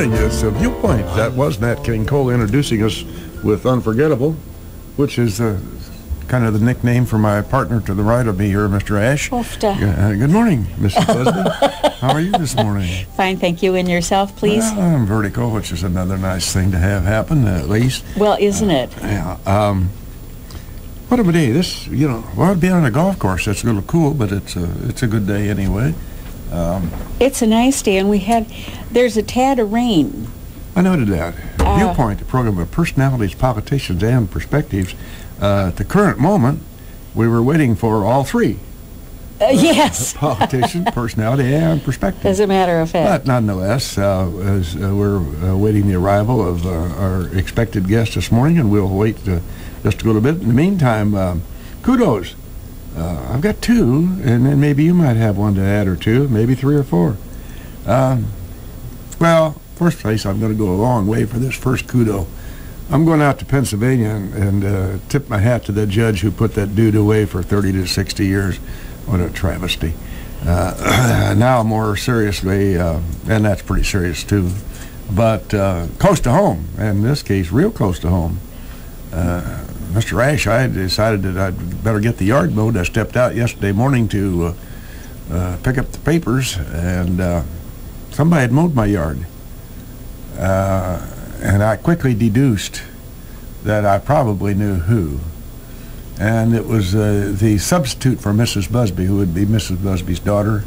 morning. It's Viewpoint. That was Nat King Cole introducing us with Unforgettable, which is kind of the nickname for my partner to the right of me here, Mr. Ash. Good morning, Mrs. Busby. How are you this morning? Fine, thank you. And yourself, please? Well, I'm vertical, which is another nice thing to have happen, at least. Well, isn't it? Yeah. What a day. This, well, being on a golf course, that's a little cool, but it's a good day anyway. It's a nice day, and there's a tad of rain. I noted that. Viewpoint, the program of personalities, politicians, and perspectives. At the current moment, we were waiting for all three. Yes. Politician, personality, and perspective. As a matter of fact. But nonetheless, as we're awaiting the arrival of our expected guest this morning, and we'll wait just a little bit. In the meantime, kudos. I've got two, and then maybe you might have one to add or two, maybe three or four. Well, first place, I'm going to go a long way for this first kudo. I'm going out to Pennsylvania and tip my hat to that judge who put that dude away for 30 to 60 years. What a travesty. Now, more seriously, and that's pretty serious too, but close to home, and in this case, real close to home. Mr. Ash, I decided that I'd better get the yard mowed. I stepped out yesterday morning to pick up the papers, and somebody had mowed my yard. And I quickly deduced that I probably knew who. And it was the substitute for Mrs. Busby, who would be Mrs. Busby's daughter.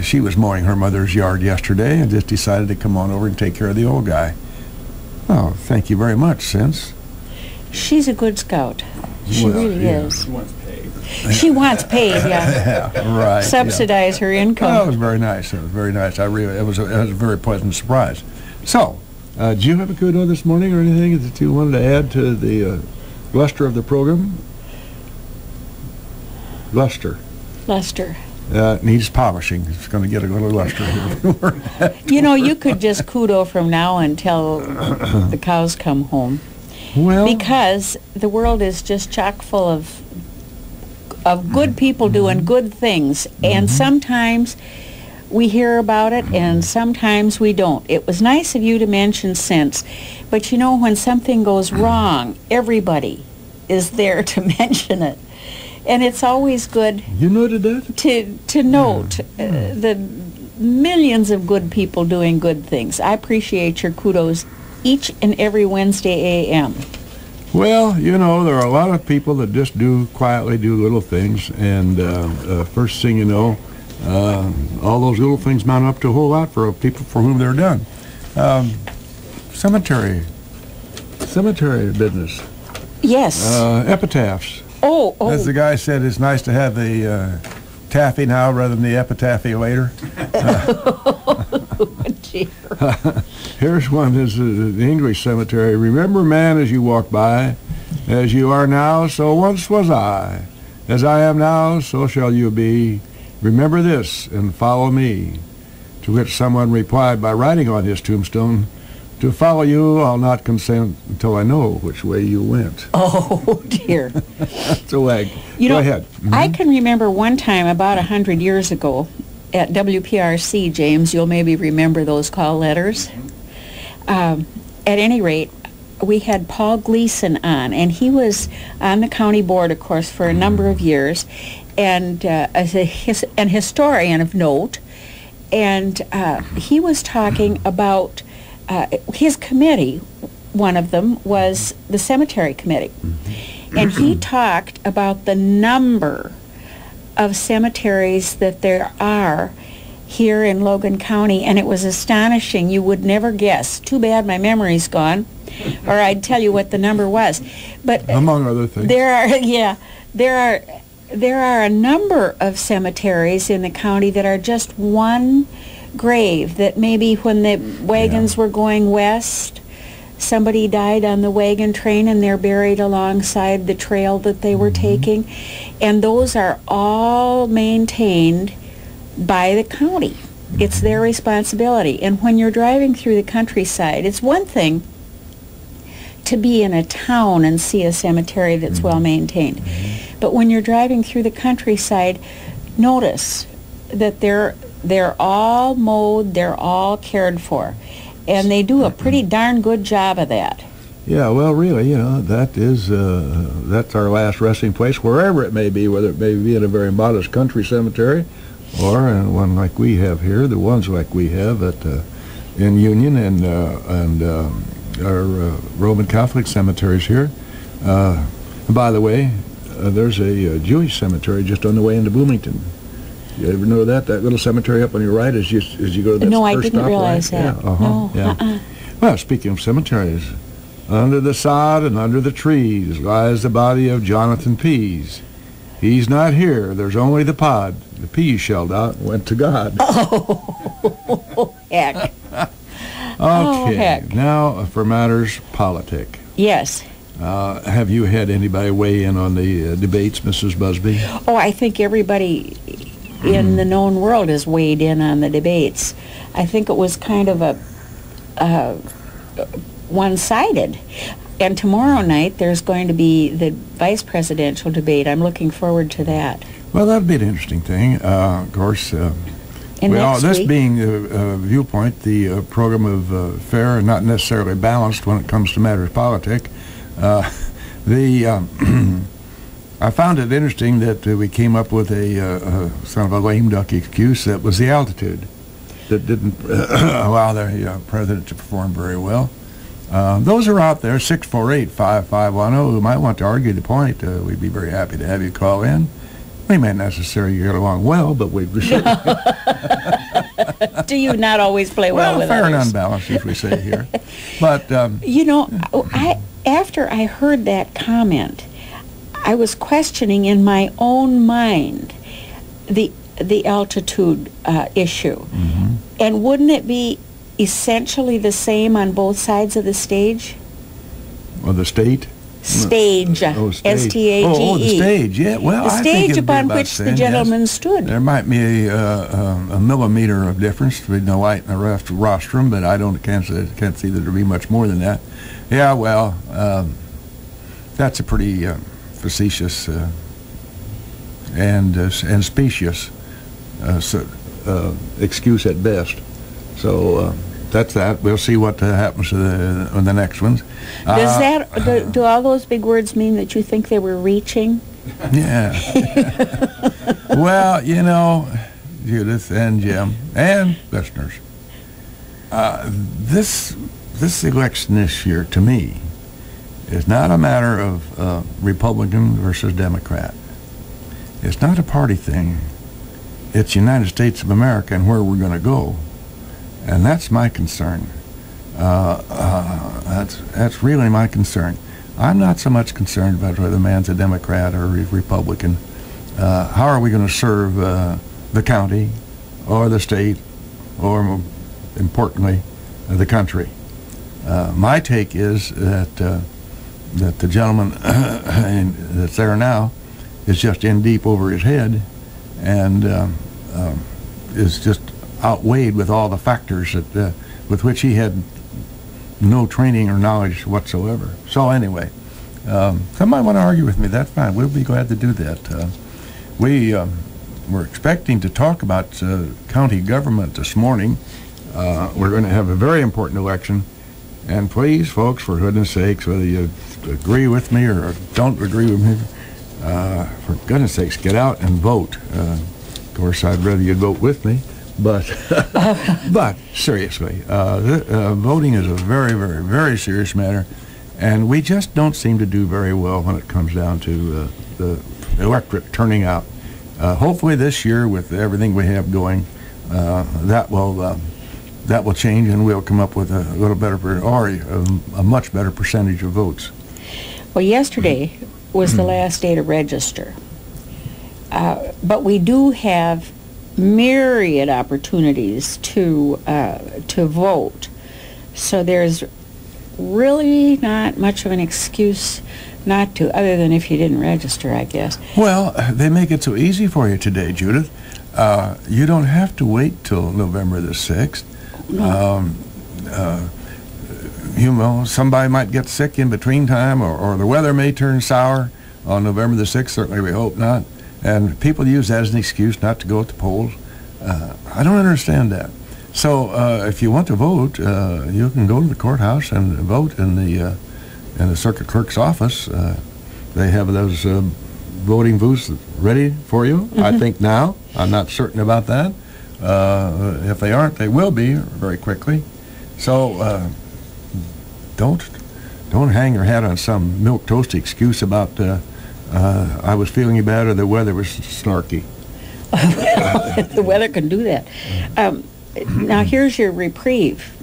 She was mowing her mother's yard yesterday and just decided to come on over and take care of the old guy. Well, thank you very much, Sense. She's a good scout. She really is. She wants paid. She wants paid, yeah. Yeah, right. Subsidize her income. Well, it was very nice. It was very nice. It was a very pleasant surprise. So, do you have a kudo this morning or anything that you wanted to add to the luster of the program? Luster. Luster. Needs polishing. It's going to get a little luster. You could just kudo from now until the cows come home. Well, because the world is just chock full of good people doing good things, and sometimes we hear about it and sometimes we don't. It was nice of you to mention Sense, but when something goes wrong, everybody is there to mention it, and it's always good you noted that? to note the millions of good people doing good things. I appreciate your kudos each and every Wednesday a.m. Well, there are a lot of people that just quietly do little things, and first thing you know, all those little things mount up to a whole lot for people for whom they're done. Cemetery business. Yes. Epitaphs. Oh. As the guy said, it's nice to have the taffy now rather than the epitaphy later. Here's one. This is the English cemetery. Remember, man, as you walk by, as you are now, so once was I. As I am now, so shall you be. Remember this and follow me. To which someone replied by writing on his tombstone, to follow you, I'll not consent until I know which way you went. Oh, dear. That's a wag. Go ahead. I can remember one time about 100 years ago at WPRC, James, you'll maybe remember those call letters. At any rate, we had Paul Gleason on, and he was on the county board, of course, for a number of years, and as an historian of note, and he was talking about his committee. One of them was the cemetery committee, and he talked about the number of cemeteries that there are here in Logan County, and it was astonishing. You would never guess. Too bad my memory's gone, or I'd tell you what the number was. But among other things, there are a number of cemeteries in the county that are just one grave, that maybe when the wagons were going west, somebody died on the wagon train and they're buried alongside the trail that they were taking, and those are all maintained by the county. It's their responsibility. And when you're driving through the countryside, it's one thing to be in a town and see a cemetery that's well maintained, but when you're driving through the countryside, notice that they're all mowed, they're all cared for. and they do a pretty darn good job of that. Yeah, well, really, that's our last resting place, wherever it may be, whether it may be in a very modest country cemetery or in one like we have here, the ones like we have in Union and our Roman Catholic cemeteries here. By the way, there's a Jewish cemetery just on the way into Bloomington. You ever know that? That little cemetery up on your right as you go to that No, first I didn't stop, realize right? that. Yeah, No, yeah. Well, speaking of cemeteries, under the sod and under the trees lies the body of Jonathan Pease. He's not here. There's only the pod. The peas shelled out and went to God. Oh, heck. Okay, heck. now for matters politic. Yes. Have you had anybody weigh in on the debates, Mrs. Busby? Oh, I think everybody in the known world has weighed in on the debates. I think it was kind of a one-sided. And tomorrow night there's going to be the vice presidential debate. I'm looking forward to that. Well, that'll be an interesting thing. Of course, And next this week, being Viewpoint, the program of fair and not necessarily balanced when it comes to matters politic, I found it interesting that we came up with a sort of a lame duck excuse that was the altitude that didn't allow the president to perform very well. Those are out there, 648-5510, who might want to argue the point. We'd be very happy to have you call in. We may not necessarily get along well, but we do you not always play well with fair others? and unbalanced, as we say here. But after I heard that comment, I was questioning in my own mind the altitude issue. Mm-hmm. And wouldn't it be essentially the same on both sides of the stage? Well, the state? Stage. Stage. S-T-A-G-E. Oh, the stage, yeah. Well, The I think stage it'd be upon about which the same, gentleman yes. stood. There might be a millimeter of difference between the light and the rostrum, but I can't see that there'd be much more than that. Yeah, well, that's a pretty facetious and specious excuse at best. So that's that. We'll see what happens on the next ones. Do all those big words mean that you think they were reaching? Yeah. Well, Judith and Jim and listeners, this election this year, to me, is not a matter of Republican versus Democrat. It's not a party thing. It's the United States of America and where we're going to go. And that's my concern. That's really my concern. I'm not so much concerned about whether the man's a Democrat or a Republican. How are we going to serve the county or the state or, more importantly, the country? My take is that the gentleman that's there now is just in deep over his head and is just outweighed with all the factors with which he had no training or knowledge whatsoever. So anyway, somebody want to argue with me, that's fine. We'll be glad to do that. We're expecting to talk about county government this morning. We're going to have a very important election. And please, folks, for goodness sakes, whether you agree with me or don't agree with me, for goodness sakes, get out and vote. Of course, I'd rather you vote with me. But seriously, voting is a very, very, very serious matter, and we just don't seem to do very well when it comes down to the electorate turning out. Hopefully this year, with everything we have going, that will change, and we'll come up with a little better, or a much better percentage of votes. Well, yesterday was the last day to register, but we do have myriad opportunities to vote. So there's really not much of an excuse not to, other than if you didn't register, I guess. Well, they make it so easy for you today, Judith. You don't have to wait till November the 6th. No. Somebody might get sick in between time, or the weather may turn sour on November the 6th. Certainly we hope not. And people use that as an excuse not to go at the polls. I don't understand that. So if you want to vote, you can go to the courthouse and vote in the circuit clerk's office. They have those voting booths ready for you. I think now. I'm not certain about that. If they aren't, they will be very quickly. So don't hang your hat on some milquetoast excuse about I was feeling bad or the weather was snarky. Well, the weather can do that. Now here's your reprieve.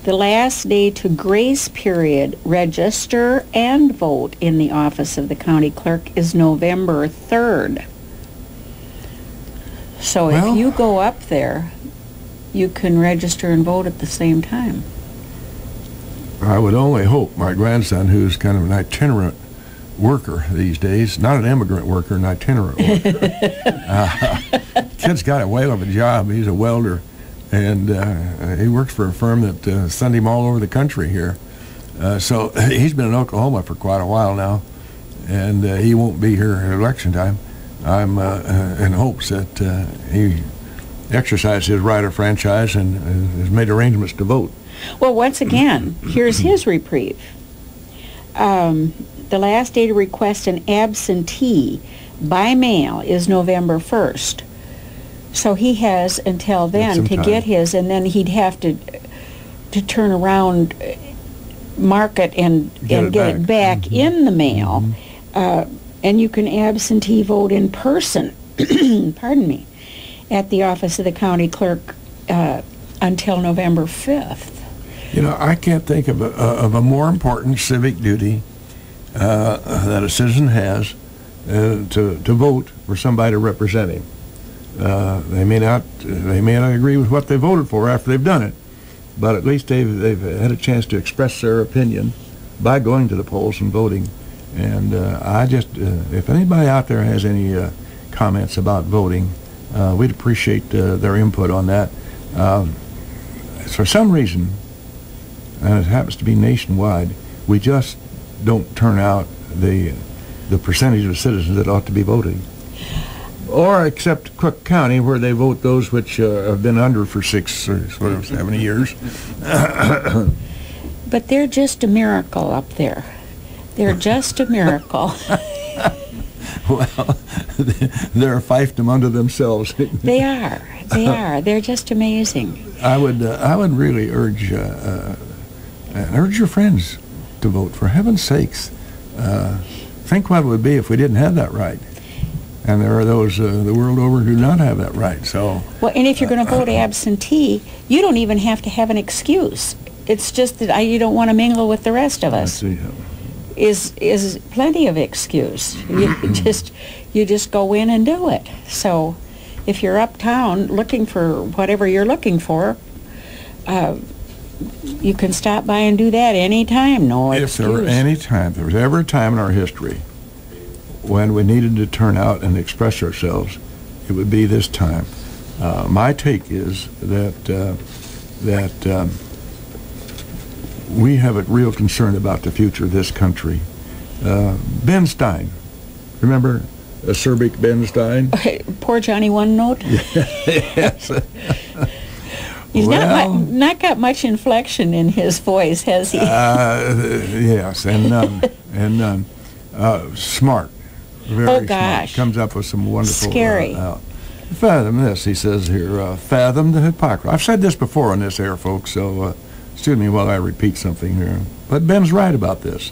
The last day to grace period, register and vote in the office of the county clerk is November 3rd. So if you go up there, you can register and vote at the same time. I would only hope my grandson, who's kind of an itinerant worker these days, not an immigrant worker, an itinerant worker. Kid's got a whale of a job. He's a welder, and he works for a firm that sent him all over the country here. So he's been in Oklahoma for quite a while now, and he won't be here at election time. I'm in hopes that he exercised his right of franchise and has made arrangements to vote. Well, once again, here's his reprieve. The last day to request an absentee by mail is November 1st. So he has until then to get his, and then he'd have to turn around, mark it, and get it back in the mail. And you can absentee vote in person, pardon me, at the office of the county clerk until November 5th. You know, I can't think of a more important civic duty that a citizen has to vote for somebody to represent him. They may not agree with what they voted for after they've done it, but at least they've had a chance to express their opinion by going to the polls and voting. And I just, if anybody out there has any comments about voting, we'd appreciate their input on that. For some reason, and it happens to be nationwide, we just don't turn out the percentage of citizens that ought to be voting. Or except Cook County, where they vote those which have been under for 6 or 7 years. But they're just a miracle up there. They're just a miracle. Well, they're a fiefdom unto themselves. They are. They are. They're just amazing. I would really urge your friends to vote. For heaven's sakes, think what it would be if we didn't have that right. And there are those the world over who do not have that right. So. Well, and if you're going to vote absentee, you don't even have to have an excuse. It's just that you don't want to mingle with the rest of us. Is plenty of excuse. You just go in and do it. So if you're uptown looking for whatever you're looking for, you can stop by and do that anytime. No excuse. If there was ever a time in our history when we needed to turn out and express ourselves, it would be this time. My take is that we have a real concern about the future of this country. Ben Stein, remember acerbic Ben Stein? Poor Johnny One Note. Yes. He's not got much inflection in his voice, has he? Yes, and none. Smart. Very gosh. Smart. Comes up with some wonderful... Scary. Fathom this, he says here, fathom the hypocrisy. I've said this before on this air, folks, so excuse me while I repeat something here. But Ben's right about this.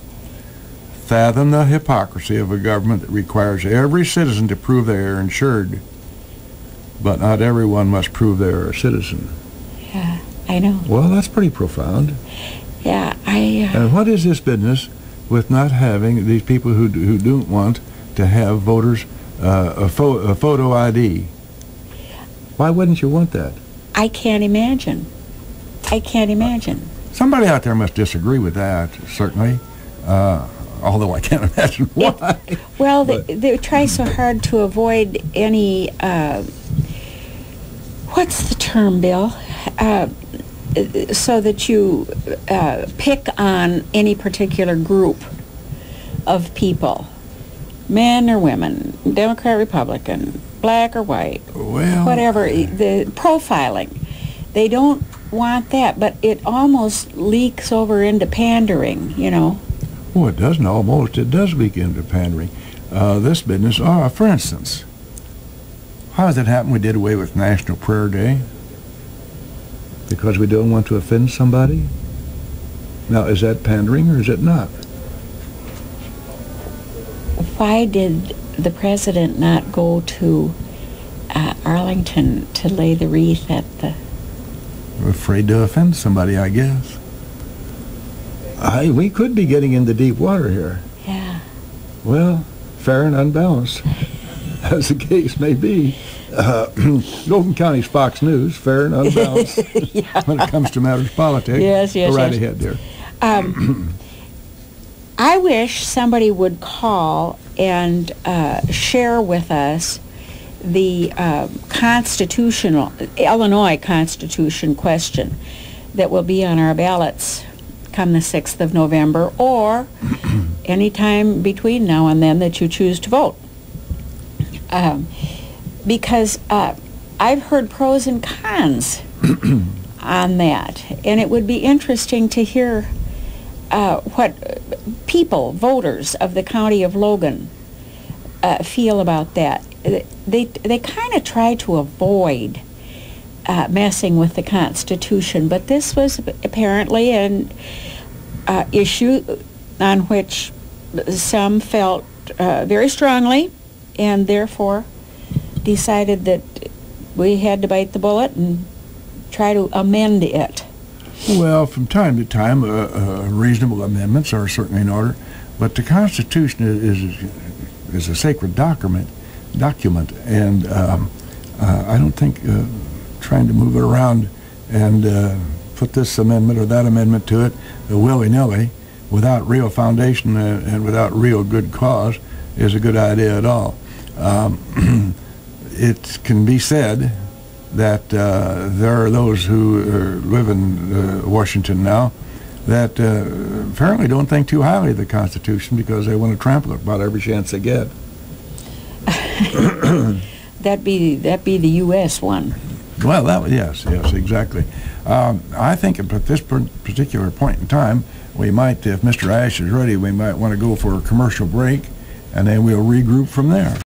Fathom the hypocrisy of a government that requires every citizen to prove they are insured, but not everyone must prove they are a citizen. Yeah, I know. Well, that's pretty profound. Yeah, And what is this business with not having these people who don't want to have voters a photo ID? Why wouldn't you want that? I can't imagine. Somebody out there must disagree with that, certainly. Although I can't imagine why. They try so hard to avoid any, what's the term, Bill? So that you pick on any particular group of people, men or women, Democrat, Republican, black or white, whatever, the profiling. They don't want that, but it almost leaks over into pandering, you know. Well, it doesn't almost. It does leak into pandering. This business, for instance, how does it happen we did away with National Prayer Day? Because we don't want to offend somebody? Now, is that pandering or is it not? Why did the president not go to Arlington to lay the wreath at the... We're afraid to offend somebody, I guess. We could be getting into deep water here. Yeah. Well, fair and unbalanced, as the case may be. Logan County's Fox News, fair and unbalanced Yeah. when it comes to matters of politics. Yes, yes, Go right yes. ahead there. I wish somebody would call and share with us the Illinois Constitution question that will be on our ballots come the 6th of November, or any time between now and then that you choose to vote. Because I've heard pros and cons on that, and it would be interesting to hear what people, voters of the county of Logan, feel about that. They kind of try to avoid messing with the Constitution, but this was apparently an issue on which some felt very strongly, and therefore decided that we had to bite the bullet and try to amend it. Well, from time to time, reasonable amendments are certainly in order, but the Constitution is a sacred document, and I don't think trying to move it around and put this amendment or that amendment to it willy-nilly without real foundation and without real good cause is a good idea at all. It can be said that there are those who live in Washington now that apparently don't think too highly of the Constitution because they want to trample it about every chance they get. That'd be the U.S. one. Well, yes, exactly. I think at this particular point in time, we might, if Mr. Ash is ready, we might want to go for a commercial break, and then we'll regroup from there.